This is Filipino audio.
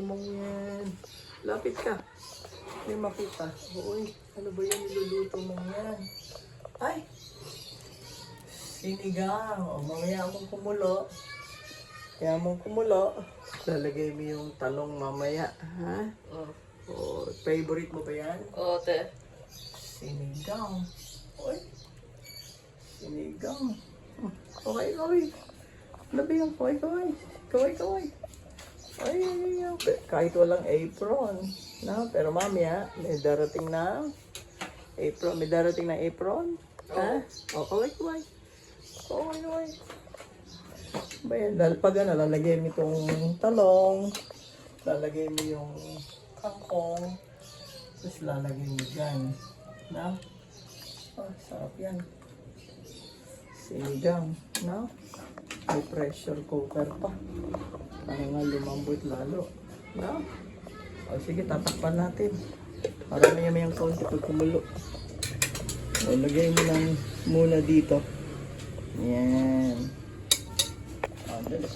mong yan. Lapit ka. May makita. Uy, ano ba yan niluluto mong yan? Ay! Sinigang. O, mamaya mong kumulo. Kaya mong kumulo. Lalagay mo yung talong mamaya. Ha? O, favorite mo ba yan? Oo, te. Sinigang. Uy. Sinigang. Kaway. Ano ba yung kaway? Kaway. Ay, kahit walang apron. No? Pero mamaya, may darating na apron. May darating na apron. Ha? O, kaway. Kaway. Ba yan? Dahil pag lalagay mo itong talong, lalagay mo yung kangkong, tapos lalagay mo dyan. No? Oh, sarap yan. Sinigang. No? May pressure cooker pa. Para nga lumambot lalo. No? O sige, tatakpan natin. Para may kaunti pag kumulo. O, lagay mo lang muna dito. Yan. O, dali.